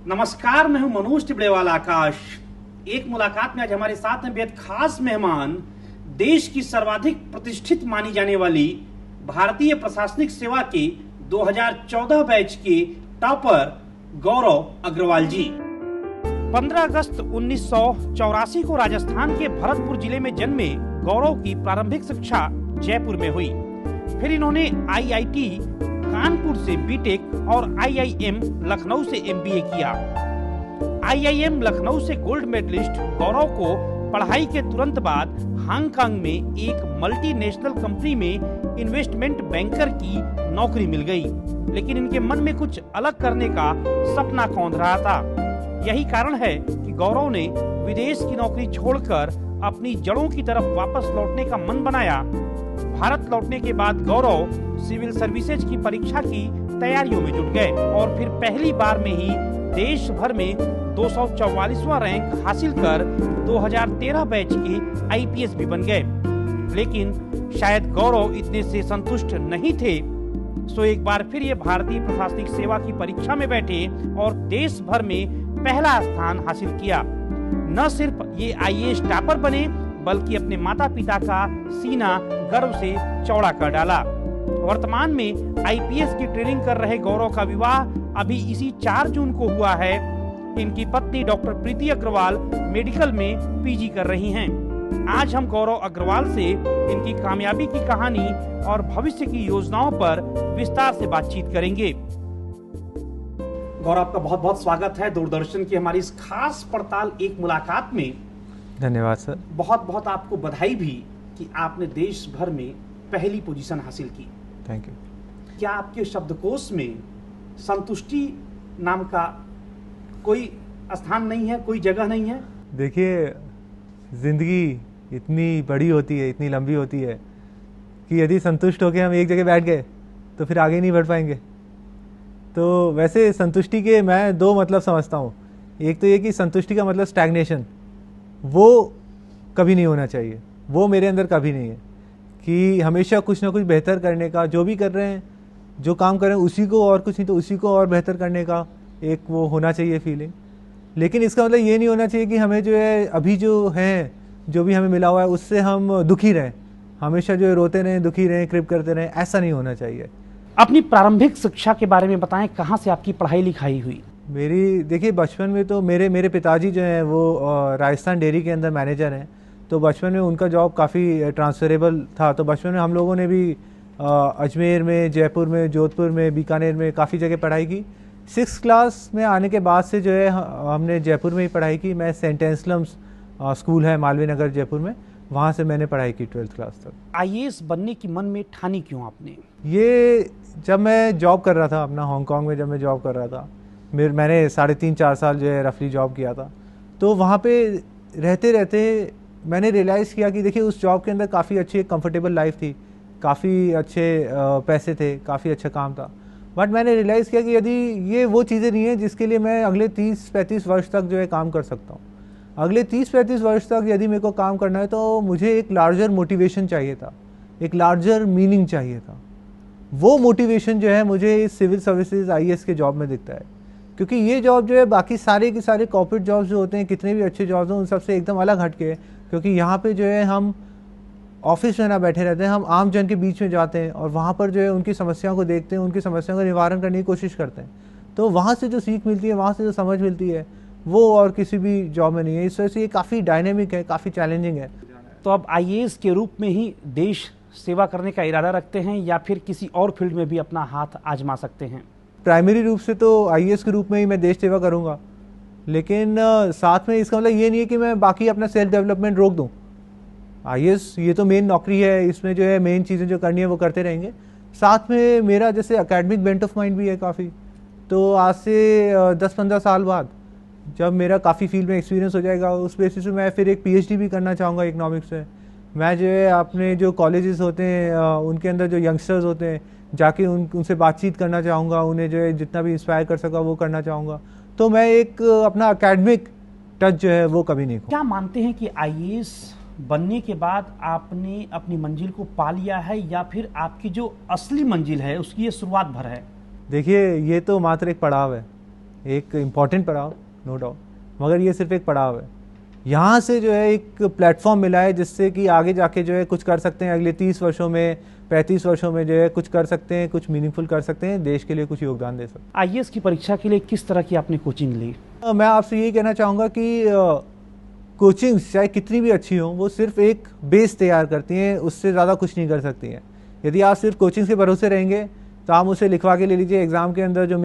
नमस्कार, मैं हूं मनोज टिबड़ेवाल आकाश। एक मुलाकात में आज हमारे साथ हैं बेहद खास मेहमान, देश की सर्वाधिक प्रतिष्ठित मानी जाने वाली भारतीय प्रशासनिक सेवा के 2014 बैच के टॉपर गौरव अग्रवाल जी। 15 अगस्त 1984 को राजस्थान के भरतपुर जिले में जन्मे गौरव की प्रारंभिक शिक्षा जयपुर में हुई। फिर इन्होंने आईआईटी कानपुर से बीटेक और आईआईएम लखनऊ से एमबीए किया। आईआईएम लखनऊ से गोल्ड मेडलिस्ट गौरव को पढ़ाई के तुरंत बाद हांगकांग में एक मल्टीनेशनल कंपनी में इन्वेस्टमेंट बैंकर की नौकरी मिल गई, लेकिन इनके मन में कुछ अलग करने का सपना कौंध रहा था। यही कारण है कि गौरव ने विदेश की नौकरी छोड़कर अपनी जड़ों की तरफ वापस लौटने का मन बनाया। भारत लौटने के बाद गौरव सिविल सर्विसेज की परीक्षा की तैयारियों में जुट गए और फिर पहली बार में ही देश भर में 244वां रैंक हासिल कर 2013 बैच के आईपीएस भी बन गए। लेकिन शायद गौरव इतने से संतुष्ट नहीं थे, सो एक बार फिर ये भारतीय प्रशासनिक सेवा की परीक्षा में बैठे और देश भर में पहला स्थान हासिल किया। न सिर्फ ये आईएएस टॉपर बने, बल्कि अपने माता पिता का सीना गर्व से चौड़ा कर डाला। वर्तमान में आईपीएस की ट्रेनिंग कर रहे गौरव का विवाह अभी इसी 4 जून को हुआ है। इनकी पत्नी डॉक्टर प्रीति अग्रवाल मेडिकल में पीजी कर रही हैं। आज हम गौरव अग्रवाल से इनकी कामयाबी की कहानी और भविष्य की योजनाओं पर विस्तार से बातचीत करेंगे। गौरव, आपका बहुत बहुत स्वागत है दूरदर्शन की हमारी इस खास पड़ताल एक मुलाकात में। धन्यवाद सर। बहुत बहुत आपको बधाई भी कि आपने देश भर में पहली पोजीशन हासिल की। Thank you. क्या आपके शब्दकोश में संतुष्टि नाम का कोई स्थान नहीं है, कोई जगह नहीं है? देखिए, ज़िंदगी इतनी बड़ी होती है, इतनी लंबी होती है कि यदि संतुष्ट होकर हम एक जगह बैठ गए तो फिर आगे नहीं बढ़ पाएंगे। तो वैसे संतुष्टि के मैं 2 मतलब समझता हूँ। एक तो ये कि संतुष्टि का मतलब स्टैग्नेशन, वो कभी नहीं होना चाहिए, वो मेरे अंदर कभी नहीं है। कि हमेशा कुछ ना कुछ बेहतर करने का, जो भी कर रहे हैं, जो काम कर रहे हैं उसी को और कुछ नहीं तो उसी को और बेहतर करने का एक वो होना चाहिए फीलिंग। लेकिन इसका मतलब ये नहीं होना चाहिए कि हमें जो है अभी जो है, जो भी हमें मिला हुआ है उससे हम दुखी रहें, हमेशा जो है रोते रहें, दुखी रहें, क्रिप करते रहें, ऐसा नहीं होना चाहिए। अपनी प्रारंभिक शिक्षा के बारे में बताएं, कहाँ से आपकी पढ़ाई लिखाई हुई? मेरी देखिए, बचपन में तो मेरे पिताजी जो हैं वो राजस्थान डेयरी के अंदर मैनेजर हैं। तो बचपन में उनका जॉब काफ़ी ट्रांसफरेबल था। तो बचपन में हम लोगों ने भी अजमेर में, जयपुर में, जोधपुर में, बीकानेर में काफ़ी जगह पढ़ाई की। 6th क्लास में आने के बाद से जो है हमने जयपुर में ही पढ़ाई की। मैं सेंट एंसलम्स स्कूल है मालवीय नगर जयपुर में, वहाँ से मैंने पढ़ाई की 12th क्लास तक। आईएएस बनने की मन में ठानी क्यों आपने? ये जब मैं जॉब कर रहा था अपना हांगकांग में, जब मैं जॉब कर रहा था, मैंने 3.5-4 साल जो है रफली जॉब किया था। तो वहाँ पे रहते रहते मैंने रियलाइज़ किया कि देखिए उस जॉब के अंदर काफ़ी अच्छी एक कंफर्टेबल लाइफ थी, काफ़ी अच्छे पैसे थे, काफ़ी अच्छा काम था। बट मैंने रियलाइज़ किया कि यदि ये वो चीज़ें नहीं है जिसके लिए मैं अगले 30-35 वर्ष तक जो है काम कर सकता हूँ। अगले 30-35 वर्ष तक यदि मेरे को काम करना है तो मुझे एक लार्जर मोटिवेशन चाहिए था, एक लार्जर मीनिंग चाहिए था। वो मोटिवेशन जो है मुझे इस सिविल सर्विसेज आईएएस के जॉब में दिखता है। क्योंकि ये जॉब जो है बाकी सारे के सारे कॉर्पोरेट जॉब्स जो होते हैं, कितने भी अच्छे जॉब्स हैं, उन सबसे एकदम अलग हटके है। क्योंकि यहाँ पे जो है हम ऑफिस में ना बैठे रहते हैं, हम आम जन के बीच में जाते हैं और वहाँ पर जो है उनकी समस्याओं को देखते हैं, उनकी समस्याओं का निवारण करने की कोशिश करते हैं। तो वहाँ से जो सीख मिलती है, वहाँ से जो समझ मिलती है, वो और किसी भी जॉब में नहीं है। इस वजह से ये काफ़ी डायनेमिक है, काफ़ी चैलेंजिंग है। तो अब आईएएस के रूप में ही देश सेवा करने का इरादा रखते हैं या फिर किसी और फील्ड में भी अपना हाथ आजमा सकते हैं? प्राइमरी रूप से तो आईएएस के रूप में ही मैं देश सेवा करूँगा, लेकिन साथ में इसका मतलब ये नहीं है कि मैं बाकी अपना सेल्फ डेवलपमेंट रोक दूँ। आईएएस ये तो मेन नौकरी है, इसमें जो है मेन चीज़ें जो करनी है वो करते रहेंगे। साथ में मेरा जैसे एकेडमिक बेंट ऑफ माइंड भी है काफ़ी। तो आज से 10-15 साल बाद जब मेरा काफ़ी फील्ड में एक्सपीरियंस हो जाएगा, उस बेसिस पे मैं फिर एक पीएचडी भी करना चाहूँगा इकोनॉमिक्स में। मैं जो है अपने जो कॉलेजेस होते हैं उनके अंदर जो यंगस्टर्स होते हैं, जाके उनसे बातचीत करना चाहूँगा, उन्हें जो है जितना भी इंस्पायर कर सका वो करना चाहूँगा। तो मैं एक अपना एकेडमिक टच जो है वो कभी नहीं खो। क्या मानते हैं कि आईएएस बनने के बाद आपने अपनी मंजिल को पा लिया है या फिर आपकी जो असली मंजिल है उसकी ये शुरुआत भर है? देखिए, ये तो मात्र एक पड़ाव है। एक इम्पॉर्टेंट पड़ाव, नो डाउट, मगर ये सिर्फ एक पड़ाव है। यहाँ से जो है एक प्लेटफॉर्म मिला है जिससे कि आगे जाके जो है कुछ कर सकते हैं, अगले 30 वर्षों में 35 वर्षों में जो है कुछ कर सकते हैं, कुछ मीनिंगफुल कर सकते हैं, देश के लिए कुछ योगदान दे सकते हैं। आईएएस की परीक्षा के लिए किस तरह की आपने कोचिंग ली? मैं आपसे यही कहना चाहूँगा कि कोचिंग चाहे कितनी भी अच्छी हो, वो सिर्फ एक बेस तैयार करती हैं, उससे ज़्यादा कुछ नहीं कर सकती हैं। यदि आप सिर्फ कोचिंग के भरोसे रहेंगे तो आप उसे लिखवा के ले लीजिए, एग्ज़ाम के अंदर जो